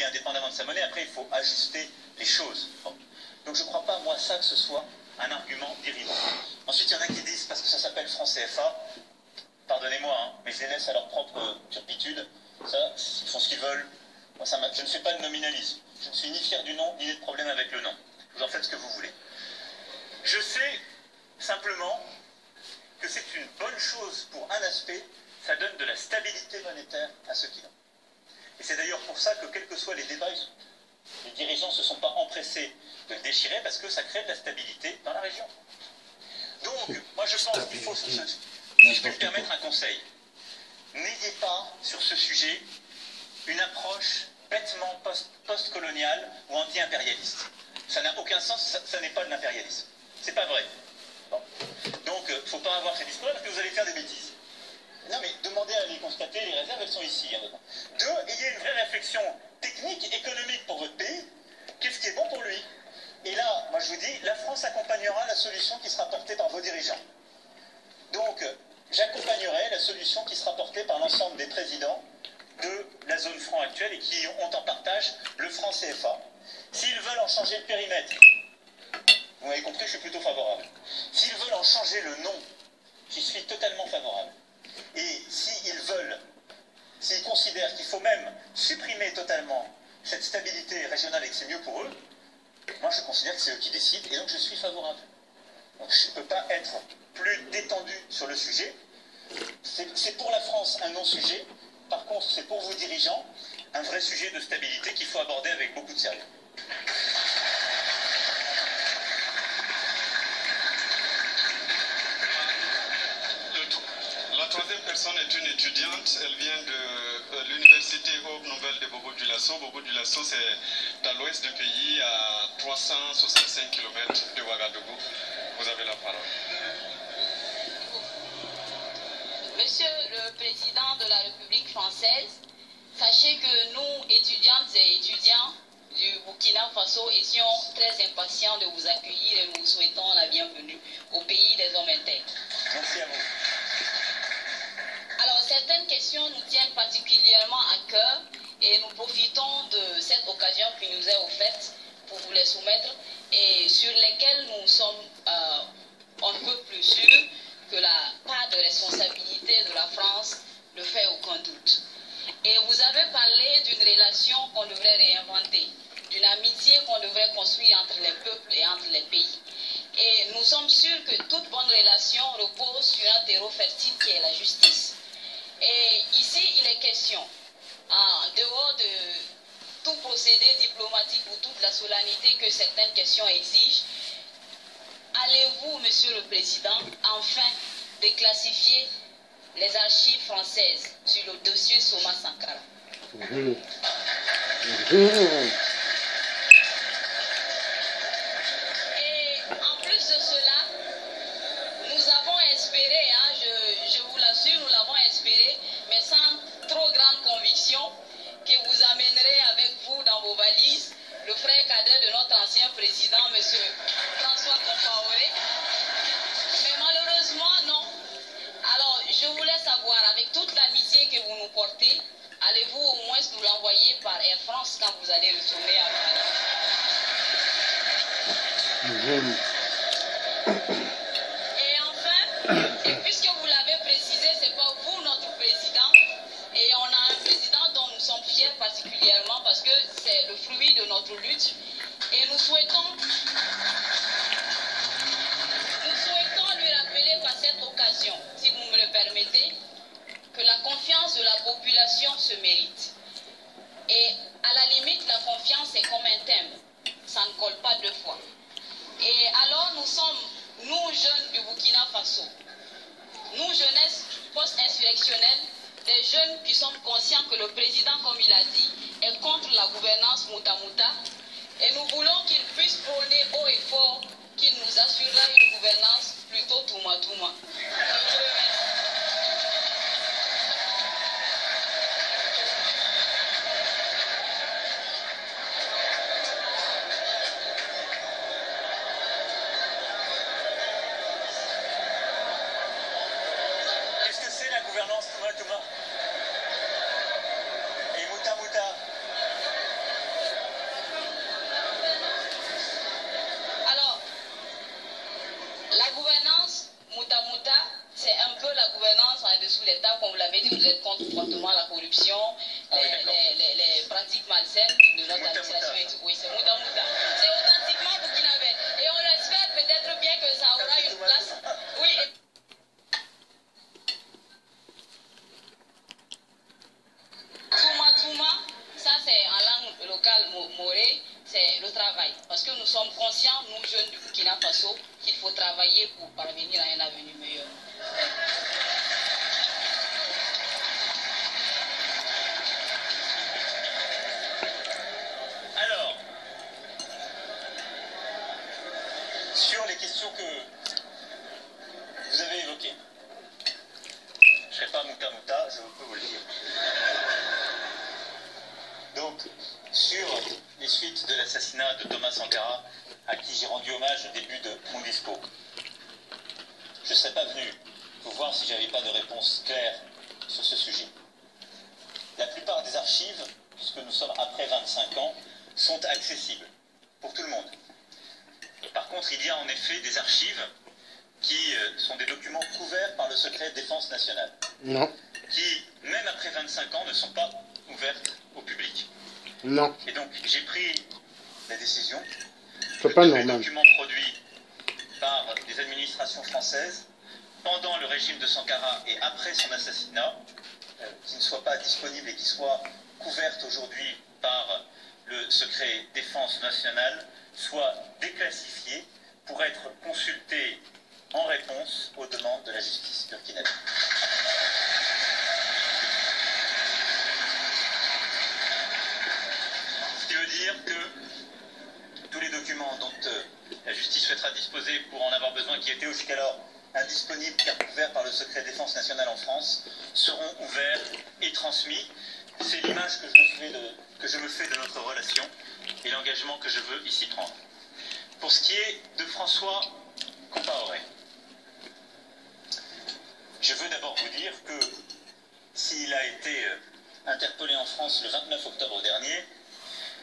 indépendamment de sa monnaie. Après, il faut ajuster les choses. Bon. Donc je ne crois pas, moi, ça, que ce soit un argument dérivé. Ensuite, il y en a qui disent, parce que ça s'appelle franc CFA, pardonnez-moi, hein, mais je les laisse à leur propre turpitude. Ça, ils font ce qu'ils veulent. Moi, je ne fais pas de nominalisme. Je ne suis ni fier du nom, ni de problème avec le nom. Vous en faites ce que vous voulez. Je sais simplement que c'est une bonne chose pour un aspect, ça donne de la stabilité monétaire à ceux qui l'ont. Et c'est d'ailleurs pour ça que, quels que soient les débats, les dirigeants ne se sont pas empressés de le déchirer, parce que ça crée de la stabilité dans la région. Donc, moi je pense qu'il faut, si je peux me permettre un conseil, n'ayez pas sur ce sujet une approche bêtement post-coloniale ou anti-impérialiste. Ça n'a aucun sens, ça n'est pas de l'impérialisme. C'est pas vrai. Bon. Donc, il ne faut pas avoir ces discours-là parce que vous allez faire des bêtises. Non mais demandez à les constater, les réserves elles sont ici. Hein. Deux, ayez une vraie réflexion technique, économique pour votre pays. Qu'est-ce qui est bon pour lui? Et là, moi je vous dis, la France accompagnera la solution qui sera portée par vos dirigeants. Donc, j'accompagnerai la solution qui sera portée par l'ensemble des présidents de la zone franc actuelle et qui ont en partage le franc CFA. S'ils veulent en changer le périmètre, vous m'avez compris, je suis plutôt favorable. S'ils veulent en changer le nom, j'y suis totalement favorable. Et s'ils considèrent qu'il faut même supprimer totalement cette stabilité régionale et que c'est mieux pour eux, moi je considère que c'est eux qui décident et donc je suis favorable. Donc je ne peux pas être plus détendu sur le sujet. C'est pour la France un non-sujet. Par contre, c'est pour vos dirigeants un vrai sujet de stabilité qu'il faut aborder avec beaucoup de sérieux. La troisième personne est une étudiante, elle vient de l'université Hope Nouvelle de Bobo-Dioulasso. Bobo-Dioulasso, c'est à l'ouest du pays, à 365 km de Ouagadougou. Vous avez la parole. Monsieur le Président de la République française, sachez que nous, étudiantes et étudiants du Burkina Faso, étions très impatients de vous accueillir et nous vous souhaitons la bienvenue au pays des hommes intègres. Merci à vous. Alors, certaines questions nous tiennent particulièrement à cœur et nous profitons de cette occasion qui nous est offerte pour vous les soumettre et sur lesquelles nous sommes on ne peut plus sûrs que la part de responsabilité de la France ne fait aucun doute. Et vous avez parlé d'une relation qu'on devrait réinventer, d'une amitié qu'on devrait construire entre les peuples et entre les pays. Et nous sommes sûrs que toute bonne relation repose sur un terreau fertile qui est la justice. Et ici, il est question, en dehors de tout procédé diplomatique ou toute la solennité que certaines questions exigent, allez-vous, Monsieur le Président, enfin déclassifier les archives françaises sur le dossier Soma Sankara? Et en plus de cela, nous avons espéré, hein, je vous l'assure, nous l'avons espéré, mais sans trop grande conviction, que vous amènerez avec vous dans vos valises le frère cadet de notre ancien président, M. François Compaoré. Mais malheureusement, non. Alors, je voulais savoir, avec toute l'amitié que vous nous portez, allez-vous au moins nous l'envoyer par Air France quand vous allez retourner à Paris? Et enfin, et puisque vous l'avez précisé, ce n'est pas vous notre président, et on a un président dont nous sommes fiers particulièrement parce que c'est le fruit de notre lutte, et nous souhaitons lui rappeler par cette occasion, si vous me le permettez, que la confiance de la population se mérite. Et à la limite, la confiance est comme un thème, ça ne colle pas deux fois. Et alors nous sommes, nous jeunes du Burkina Faso, nous jeunesse post-insurrectionnelle, des jeunes qui sommes conscients que le président, comme il a dit, est contre la gouvernance Mouta-Mouta, et nous voulons qu'il puisse prôner haut et fort qu'il nous assurera une gouvernance plutôt Touma-Touma. Je vous remercie. Qu'est-ce que c'est la gouvernance Touma-Touma et Mouta-Mouta? scène de notre administration. Oui, c'est Mouta Mouta. C'est authentiquement burkinabé. Et on espère peut-être bien que ça aura une place. Oui. Touma, ça c'est en langue locale morée, c'est le travail. Parce que nous sommes conscients, nous jeunes du Burkina Faso, qu'il faut travailler pour parvenir à un avenir meilleur. Alors, sur les questions que vous avez évoquées, je ne serai pas Mouta Mouta, je peux vous le dire. Donc, sur les suites de l'assassinat de Thomas Sankara, à qui j'ai rendu hommage au début de mon discours, je ne serais pas venu vous voir si je n'avais pas de réponse claire sur ce sujet. La plupart des archives, puisque nous sommes après 25 ans, sont accessibles pour tout le monde. Par contre, il y a en effet des archives qui sont des documents couverts par le secret de défense nationale. Non. Qui, même après 25 ans, ne sont pas ouvertes au public. Non. Et donc, j'ai pris la décision C'est que pas tous les normal. documents produits par des administrations françaises pendant le régime de Sankara et après son assassinat, qui ne soient pas disponibles et qui soient couvertes aujourd'hui par le secret défense nationale, soient déclassifiés pour être consultés en réponse aux demandes de la justice burkinabé. Ce qui veut dire que tous les documents dont la justice souhaitera disposer pour en avoir besoin, qui étaient jusqu'alors indisponibles car couverts par le secret défense nationale en France, seront ouverts et transmis. C'est l'image que je me fais de notre relation et l'engagement que je veux ici prendre. Pour ce qui est de François Compaoré, je veux d'abord vous dire que s'il a été interpellé en France le 29 octobre dernier,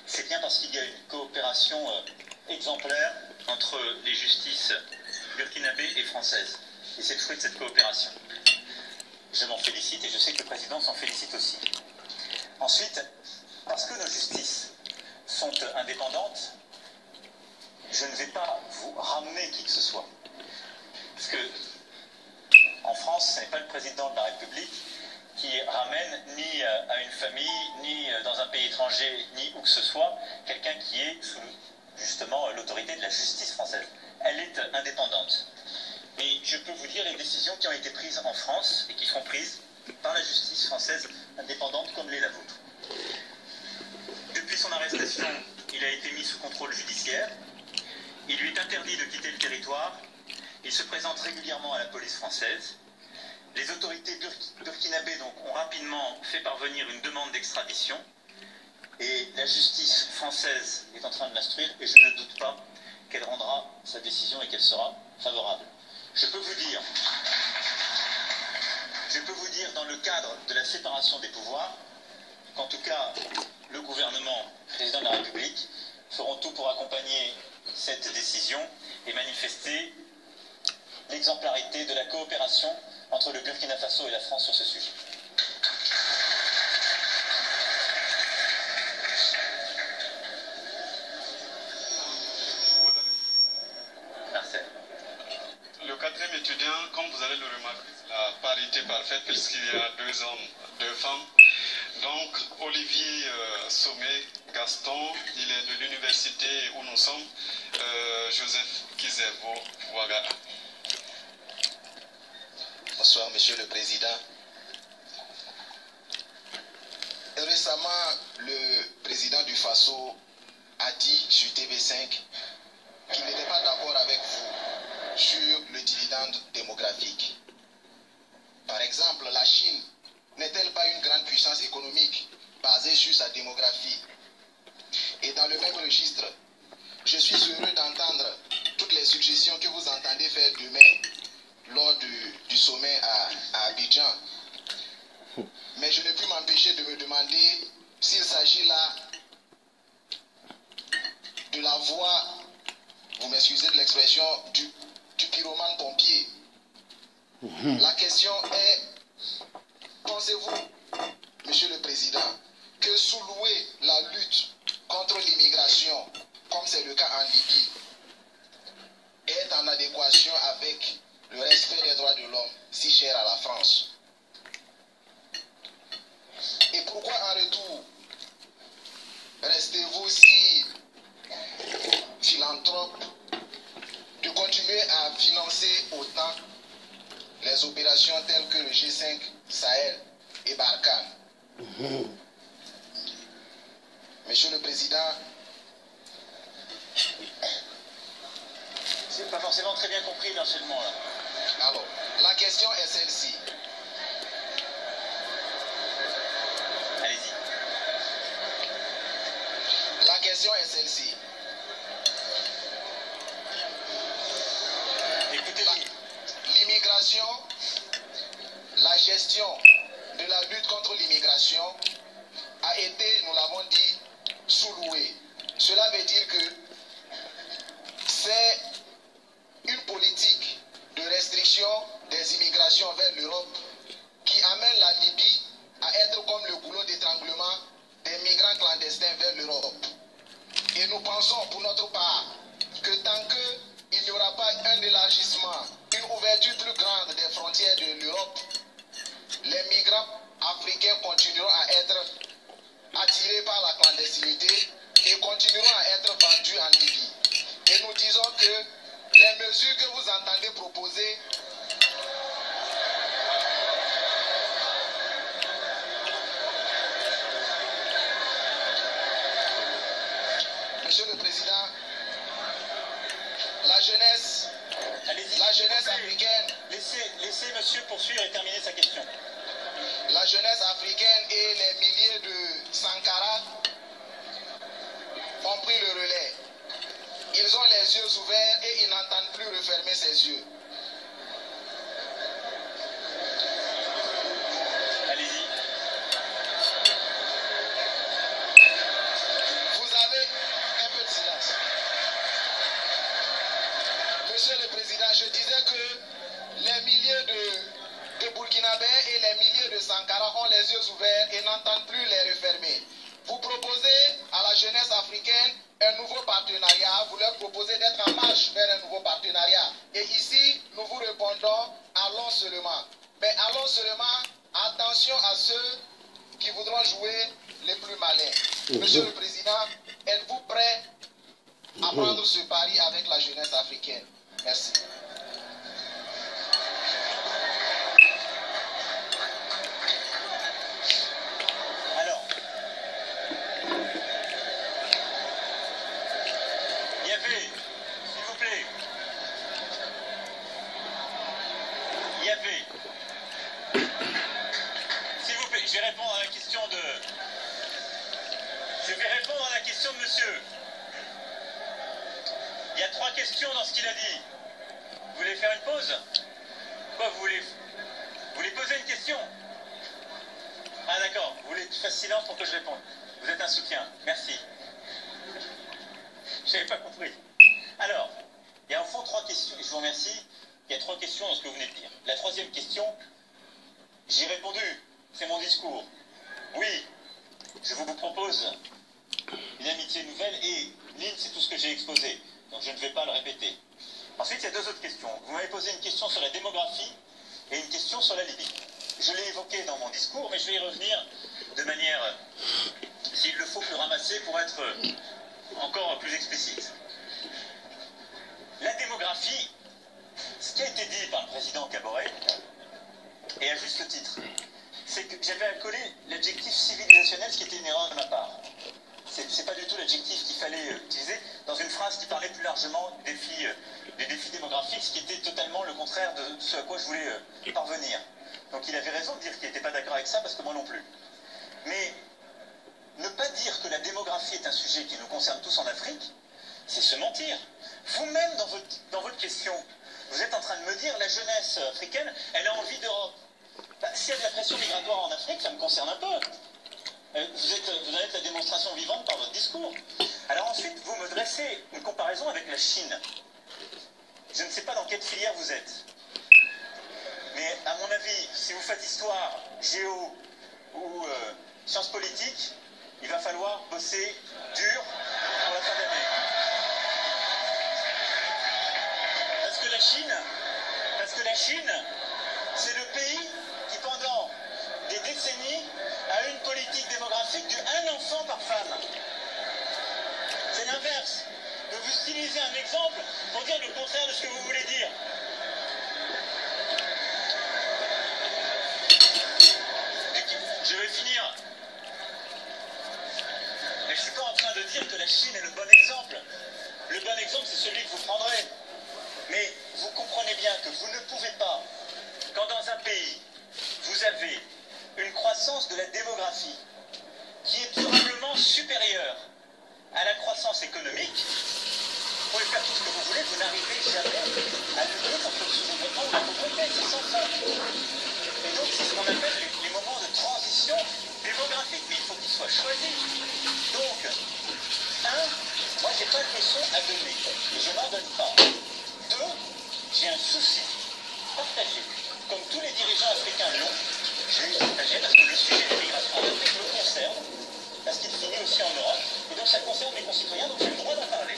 c'est bien parce qu'il y a une coopération exemplaire entre les justices burkinabées et françaises. Et c'est le fruit de cette coopération. Je m'en félicite et je sais que le président s'en félicite aussi. Ensuite, parce que nos justices sont indépendantes, je ne vais pas vous ramener qui que ce soit. Parce que en France, ce n'est pas le président de la République qui ramène ni à une famille, ni dans un pays étranger, ni où que ce soit, quelqu'un qui est sous justement l'autorité de la justice française. Elle est indépendante. Mais je peux vous dire les décisions qui ont été prises en France et qui seront prises par la justice française indépendante comme l'est la vôtre. Depuis son arrestation, il a été mis sous contrôle judiciaire. Il lui est interdit de quitter le territoire. Il se présente régulièrement à la police française. Les autorités burkinabées donc, ont rapidement fait parvenir une demande d'extradition. Et la justice française est en train de l'instruire et je ne doute pas qu'elle rendra sa décision et qu'elle sera favorable. Je peux vous dire dans le cadre de la séparation des pouvoirs qu'en tout cas le gouvernement, le président de la République, feront tout pour accompagner cette décision et manifester l'exemplarité de la coopération entre le Burkina Faso et la France sur ce sujet. Marcel. Le quatrième étudiant, comme vous allez le remarquer, la parité parfaite puisqu'il y a 2 hommes, 2 femmes. Donc Olivier Sommet Gaston, il est de l'université où nous sommes, Joseph Kizerbo Ouaggara. Bonsoir, Monsieur le Président. Récemment, le président du Faso a dit sur TV5 qu'il n'était pas d'accord avec vous sur le dividende démographique. Par exemple, la Chine n'est-elle pas une grande puissance économique basée sur sa démographie? Et dans le même registre, je suis heureux d'entendre toutes les suggestions que vous entendez faire demain lors du sommet à Abidjan. Mais je ne puis m'empêcher de me demander s'il s'agit là de la voix, vous m'excusez de l'expression, du pyromane pompier. La question est, pensez-vous, Monsieur le Président, que sous-louer la lutte contre l'immigration, comme c'est le cas en Libye, est en adéquation avec le respect des droits de l'homme si cher à la France? Et pourquoi en retour restez-vous si philanthrope de continuer à financer autant les opérations telles que le G5 Sahel et Barkhane? Monsieur le Président, c'est pas forcément très bien compris l'enchaînement là. Alors, la question est celle-ci. Allez-y. La question est celle-ci. Écoutez-moi. L'immigration, la gestion de la lutte contre l'immigration a été, nous l'avons dit, sous-louée. Cela veut dire que c'est une politique de restriction des immigrations vers l'Europe qui amène la Libye à être comme le goulot d'étranglement des migrants clandestins vers l'Europe. Et nous pensons pour notre part que tant qu'il n'y aura pas un élargissement, une ouverture plus grande des frontières de l'Europe, les migrants africains continueront à être attirés par la clandestinité et continueront à être vendus en Libye. Et nous disons que les mesures que vous entendez proposer Monsieur le Président, la jeunesse africaine, Laissez monsieur poursuivre et terminer sa question. la jeunesse africaine et les milliers de Sankara ont pris le relais. Ils ont les yeux ouverts et ils n'entendent plus refermer ses yeux. Allez-y. Vous avez un peu de silence. Monsieur le Président, je disais que les milliers de Burkinabés et les milliers de Sankara ont les yeux ouverts et n'entendent plus les refermer. Vous proposez à la jeunesse africaine un nouveau partenariat, vous leur proposez d'être en marche vers un nouveau partenariat. Et ici, nous vous répondons, allons seulement. Mais allons seulement, attention à ceux qui voudront jouer les plus malins. Monsieur le Président, êtes-vous prêt à prendre ce pari avec la jeunesse africaine? Merci. Alors, il y avait, s'il vous plaît, s'il vous plaît, je vais répondre à la question de monsieur. Il y a 3 questions dans ce qu'il a dit. Vous voulez faire une pause? Quoi, vous voulez poser une question? Ah d'accord, vous voulez que je fasse silence pour que je réponde. Vous êtes un soutien, merci. Je n'avais pas compris. Alors, il y a au fond 3 questions, et je vous remercie. Il y a 3 questions dans ce que vous venez de dire. La 3e question, j'y ai répondu, c'est mon discours. Oui, je vous propose une amitié nouvelle et l'île, c'est tout ce que j'ai exposé. Donc je ne vais pas le répéter. Ensuite, il y a 2 autres questions. Vous m'avez posé une question sur la démographie et une question sur la Libye. Je l'ai évoqué dans mon discours, mais je vais y revenir de manière, s'il le faut, plus ramassée pour être encore plus explicite. La démographie, ce qui a été dit par le président Kaboré, et à juste titre, c'est que j'avais accolé l'adjectif civilisationnel, ce qui était une erreur de ma part. C'est pas du tout l'adjectif qu'il fallait utiliser dans une phrase qui parlait plus largement des défis démographiques, ce qui était totalement le contraire de ce à quoi je voulais parvenir. Donc il avait raison de dire qu'il n'était pas d'accord avec ça, parce que moi non plus. Mais ne pas dire que la démographie est un sujet qui nous concerne tous en Afrique, c'est se mentir. Vous-même, dans votre question, vous êtes en train de me dire la jeunesse africaine, elle a envie d'Europe. Bah, s'il y a de la pression migratoire en Afrique, ça me concerne un peu. Vous en êtes la démonstration vivante par votre discours. Alors ensuite, vous me dressez une comparaison avec la Chine. Je ne sais pas dans quelle filière vous êtes. Mais à mon avis, si vous faites histoire, géo ou sciences politiques, il va falloir bosser dur pour la fin d'année. Parce que la Chine, c'est le pays qui pendant des décennies a une politique démographique de 1 enfant par femme. C'est l'inverse. Donc vous utilisez un exemple pour dire le contraire de ce que vous voulez dire. Je vais finir. Mais je ne suis pas en train de dire que la Chine est le bon exemple. Le bon exemple, c'est celui que vous prendrez. Mais vous comprenez bien que vous ne pouvez pas, quand dans un pays, vous avez une croissance de la démographie qui est durablement supérieure à la croissance économique, vous pouvez faire tout ce que vous voulez, vous n'arrivez jamais à lutter contre le sous-développement ou la pauvreté, c'est sans ça. Et donc c'est ce qu'on appelle les moments de transition démographique, mais il faut qu'ils soient choisis. Donc, moi j'ai pas de leçon à donner, et je n'en donne pas. 2, j'ai un souci partagé, comme tous les dirigeants africains l'ont, j'ai eu partagé parce que le sujet de l'immigration en Afrique me concerne, parce qu'il finit aussi en Europe, et donc ça concerne mes concitoyens, donc j'ai le droit d'en parler.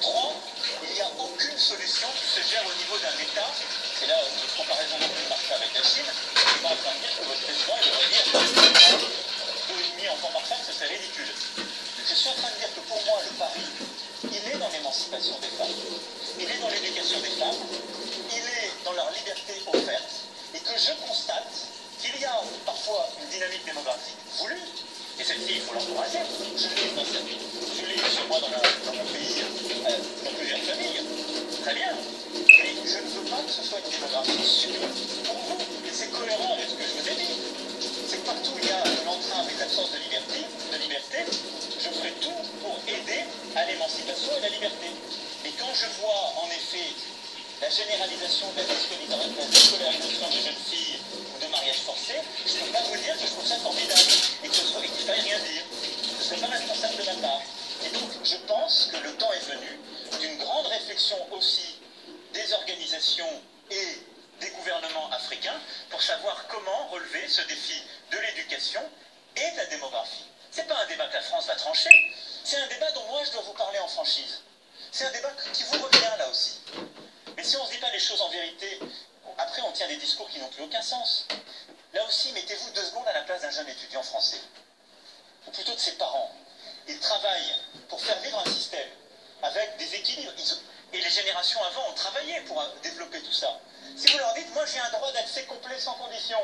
3, il n'y a aucune solution qui se gère au niveau d'un État, c'est là une comparaison que je marche avec la Chine, je suis pas en train de dire que votre président il devrait dire 2,5 enfants par femme, ce serait ridicule. Je suis en train de dire que pour moi, le pari, il est dans l'émancipation des femmes. Il est dans l'éducation des femmes, il est dans leur liberté offerte, et que je constate qu'il y a parfois une dynamique démographique voulue, et celle-ci, il faut l'encourager. Je l'ai eu chez moi dans mon pays, dans plusieurs familles, très bien, mais je ne veux pas que ce soit une démographie supérieure pour vous, et c'est cohérent avec ce que je vous ai dit. C'est que partout où il y a une entrave et l'absence de liberté, je ferai tout pour aider à l'émancipation et la liberté. Et quand je vois en effet la généralisation de la déscolarisation de jeunes filles ou de mariage forcé, je ne peux pas vous dire que je trouve ça formidable et qu'il ne faille rien dire. Je ne serais pas responsable de ma part. Et donc je pense que le temps est venu d'une grande réflexion aussi des organisations et des gouvernements africains pour savoir comment relever ce défi de l'éducation et de la démographie. Ce n'est pas un débat que la France va trancher, c'est un débat dont moi je dois vous parler en franchise. C'est un débat qui vous revient là aussi. Mais si on ne se dit pas les choses en vérité, après on tient des discours qui n'ont plus aucun sens. Là aussi, mettez-vous 2 secondes à la place d'un jeune étudiant français, ou plutôt de ses parents. Ils travaillent pour faire vivre un système avec des équilibres. Et les générations avant ont travaillé pour développer tout ça. Si vous leur dites, moi j'ai un droit d'accès complet sans condition,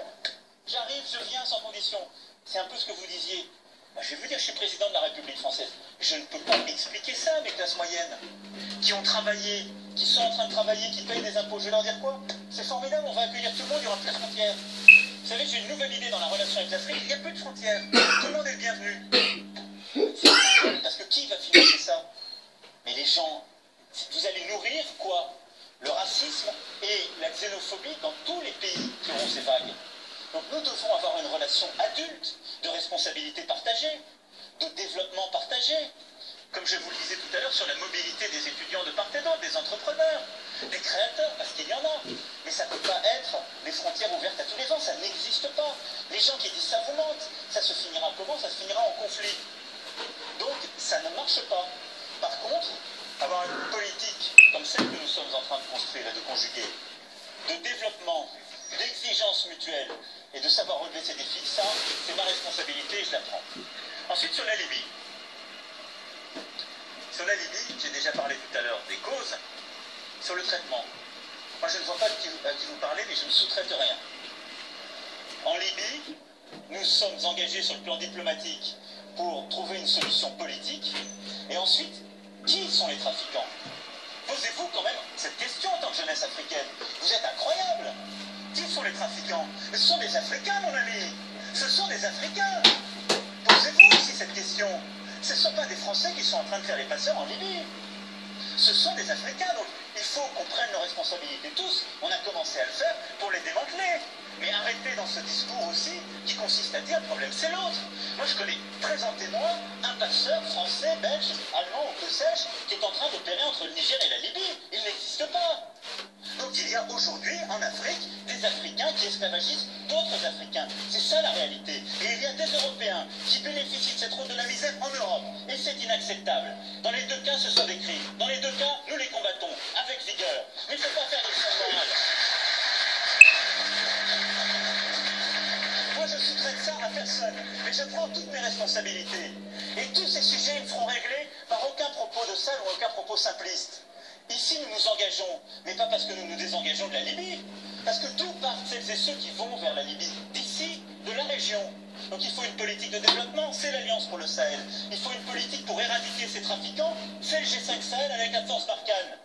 j'arrive, je viens sans condition, c'est un peu ce que vous disiez. Moi, je vais vous dire, je suis président de la République française. Je ne peux pas expliquer ça à mes classes moyennes, qui ont travaillé, qui sont en train de travailler, qui payent des impôts. Je vais leur dire quoi? C'est formidable, on va accueillir tout le monde, il n'y aura plus de frontières. Vous savez, j'ai une nouvelle idée dans la relation avec l'Afrique, il n'y a plus de frontières. Tout le monde est le bienvenu. Parce que qui va financer ça? Mais les gens, vous allez nourrir quoi? Le racisme et la xénophobie dans tous les pays qui auront ces vagues. Donc nous devons avoir une relation adulte, de responsabilité partagée, de développement partagé. Comme je vous le disais tout à l'heure sur la mobilité des étudiants de part et d'autre, des entrepreneurs, des créateurs, parce qu'il y en a. Mais ça ne peut pas être les frontières ouvertes à tous les vents, ça n'existe pas. Les gens qui disent ça vous mentent. Ça se finira comment? Ça se finira en conflit. Donc ça ne marche pas. Par contre, avoir une politique comme celle que nous sommes en train de construire et de conjuguer, de développement, d'exigence mutuelle et de savoir relever ces défis, ça, c'est ma responsabilité et je la prends. Ensuite, sur la Libye. Sur la Libye, j'ai déjà parlé tout à l'heure des causes. Sur le traitement, moi je ne vois pas à qui vous parlez, mais je ne sous-traite rien. En Libye, nous sommes engagés sur le plan diplomatique pour trouver une solution politique. Et ensuite, qui sont les trafiquants? Posez-vous quand même cette question en tant que jeunesse africaine. Vous êtes incroyable. Qui sont les trafiquants? Ce sont des Africains, mon ami. Ce sont des Africains. Posez-vous aussi cette question. Ce ne sont pas des Français qui sont en train de faire les passeurs en Libye. Ce sont des Africains. Donc il faut qu'on prenne nos responsabilités tous. On a commencé à le faire pour les démanteler. Mais arrêtez dans ce discours aussi qui consiste à dire le problème c'est l'autre. Moi je connais, présentez-moi un passeur français, belge, allemand ou que sais-je qui est en train d'opérer entre le Niger et la Libye. Il n'existe pas. Donc il y a aujourd'hui en Afrique des Africains qui esclavagisent d'autres Africains. C'est ça la réalité. Et il y a des Européens qui bénéficient de cette route de la misère en Europe. Et c'est inacceptable. Dans les deux cas, ce sont des crimes. Dans les deux cas, nous les combattons avec vigueur. Mais il ne faut pas faire de leçons de morale. Moi, je sous-traite ça à personne. Mais je prends toutes mes responsabilités. Et tous ces sujets ne seront réglés par aucun propos de salle ou aucun propos simpliste. Ici, nous nous engageons, mais pas parce que nous nous désengageons de la Libye, parce que d'où partent celles et ceux qui vont vers la Libye? D'ici, de la région. Donc il faut une politique de développement, c'est l'Alliance pour le Sahel. Il faut une politique pour éradiquer ces trafiquants, c'est le G5 Sahel avec la force Barkhane.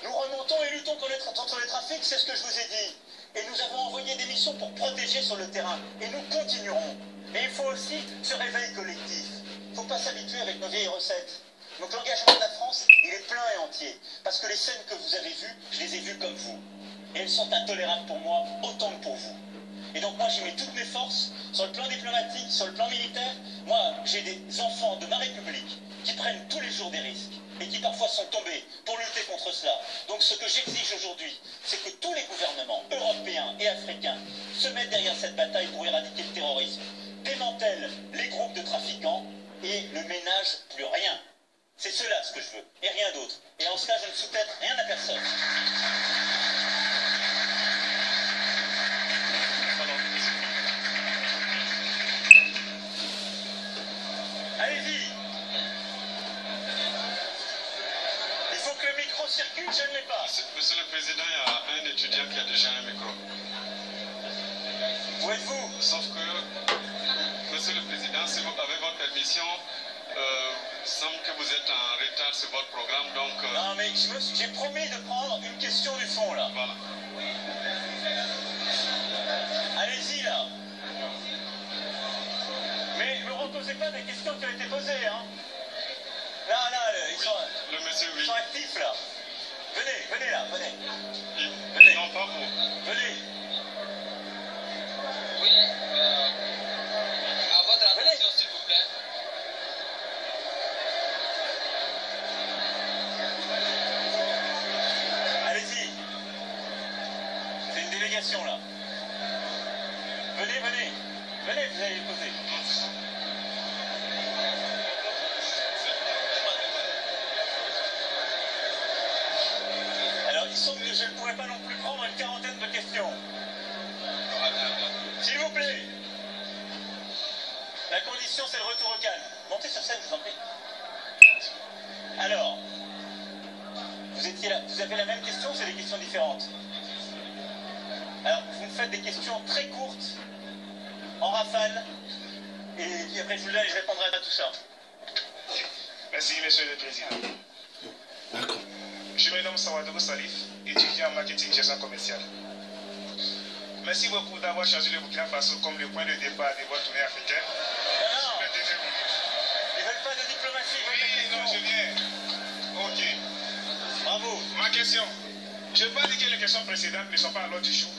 Nous remontons et luttons contre les trafics, c'est ce que je vous ai dit. Et nous avons envoyé des missions pour protéger sur le terrain. Et nous continuerons. Mais il faut aussi ce réveil collectif. Il ne faut pas s'habituer avec nos vieilles recettes. Donc l'engagement de la France, il est plein et entier. Parce que les scènes que vous avez vues, je les ai vues comme vous. Et elles sont intolérables pour moi, autant que pour vous. Et donc moi, j'y mets toutes mes forces, sur le plan diplomatique, sur le plan militaire. Moi, j'ai des enfants de ma République qui prennent tous les jours des risques et qui parfois sont tombés pour lutter contre cela. Donc ce que j'exige aujourd'hui, c'est que tous les gouvernements européens et africains se mettent derrière cette bataille pour éradiquer le terrorisme, démantèlent les groupes de trafiquants et ne ménagent plus rien. C'est cela ce que je veux, et rien d'autre. Et en cela, je ne sous-traite rien à personne. Allez-y. Il faut que le micro circule, je ne l'ai pas. Monsieur le Président, il y a un étudiant qui a déjà un micro. Où êtes-vous? Sauf que, Monsieur le Président, si vous avez votre permission, il semble que vous êtes en retard sur votre programme, donc... Non, mais j'ai promis de prendre une question du fond, là. Voilà. Allez-y, là. Mais ne reposez pas des questions qui ont été posées, hein. Là, ils sont... Le monsieur, oui. Ils sont actifs, là. Venez là, venez. Venez. Non, pas vous. Venez. Oui, à votre attention, s'il vous plaît. Allez-y. C'est une délégation, là. Venez. Venez, vous allez les poser. Alors, il semble que je ne pourrais pas non plus prendre une quarantaine de questions. S'il vous plaît. La condition, c'est le retour au calme. Montez sur scène, je vous en prie. Alors, vous étiez là. Vous avez la même question, c'est des questions différentes. Alors, vous me faites des questions très courtes, en rafale, et puis après je vous donne et je répondrai à tout ça. Merci, Monsieur le Président. Je me nomme Sawadou Salif, étudiant en marketing gestion commerciale. Merci beaucoup d'avoir choisi le Burkina Faso comme le point de départ de votre tournée africaine. Non, ils veulent pas de diplomatie, ils veulent Oui, des non, je questions. viens. Ok. Bravo. Ma question. Je ne veux pas dire que les questions précédentes ne sont pas à l'ordre du jour.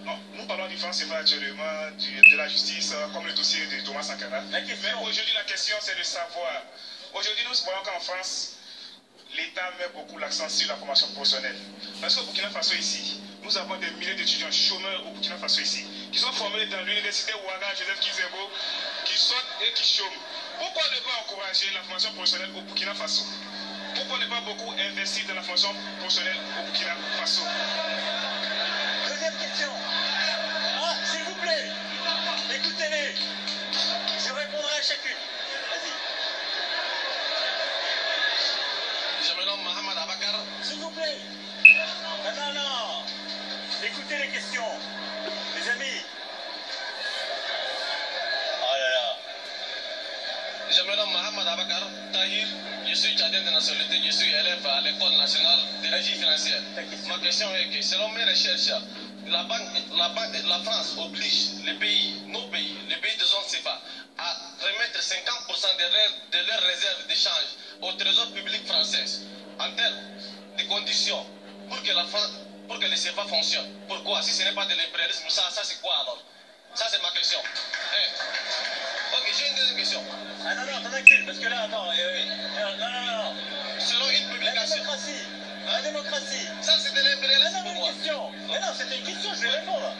Non, nous parlons du franc CFA actuellement, de la justice, comme le dossier de Thomas Sankara. La question. Mais aujourd'hui, la question, c'est de savoir. Aujourd'hui, nous voyons qu'en France, l'État met beaucoup l'accent sur la formation professionnelle. Parce qu'au Burkina Faso ici, nous avons des milliers d'étudiants chômeurs au Burkina Faso ici, qui sont formés dans l'université Ouaga, Joseph Kizebo, qui sortent et qui chôment. Pourquoi ne pas encourager la formation professionnelle au Burkina Faso? Pourquoi ne pas beaucoup investir dans la formation professionnelle au Burkina Faso? Deuxième question. Ah, s'il vous plaît, écoutez-les. Je répondrai à chacune. Vas-y. Je me nomme Mohamed Abakar. S'il vous plaît. Non. Écoutez les questions. Les amis. Oh là là. Je me nomme Mohamed Abakar Tahir. Je suis tchadien de nationalité. Je suis élève à l'école nationale d'énergie financière. Ma question est que, selon mes recherches, la France oblige les pays, nos pays, les pays de zone CFA, à remettre 50% de leurs réserves d'échange au trésor public français en termes de conditions pour que les CFA fonctionnent. Pourquoi? Si ce n'est pas de l'impérialisme, ça c'est quoi alors? Ça c'est ma question. Ok, j'ai une deuxième question. Ah non, t'en as qu'une, parce que là, attends. Non. Selon une La publication. démocratie. La démocratie. Ça, c'était l'impérialisme Non, pour mais moi. une question. Mais non, c'était une question, je vais répondre.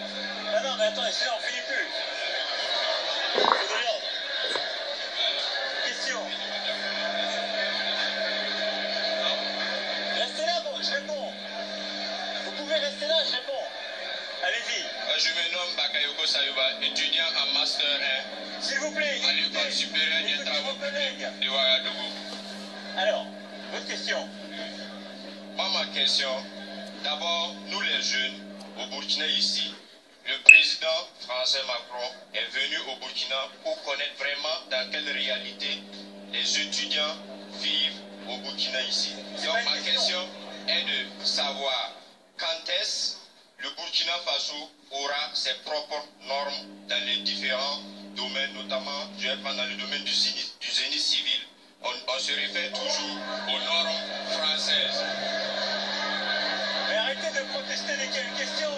Non, mais attendez, sinon on finit plus. C'est de l'ordre. Question. Restez là, bon, je réponds. Vous pouvez rester là, je réponds. Allez-y. Je me nomme Bakayoko Sayuba, étudiant en Master 1 S'il vous plaît. à l'École supérieure des écoutez travaux vos collègues. de Ouagadougou. Alors, votre question. Moi, ma question, d'abord, nous les jeunes, au Burkina ici, le président français Macron est venu au Burkina pour connaître vraiment dans quelle réalité les étudiants vivent au Burkina ici. Donc ma question est de savoir quand est-ce le Burkina Faso aura ses propres normes dans les différents domaines, notamment, je vais prendre dans le domaine du génie civil, on se réfère toujours aux normes françaises. Mais arrêtez de protester dès qu'il y a une question.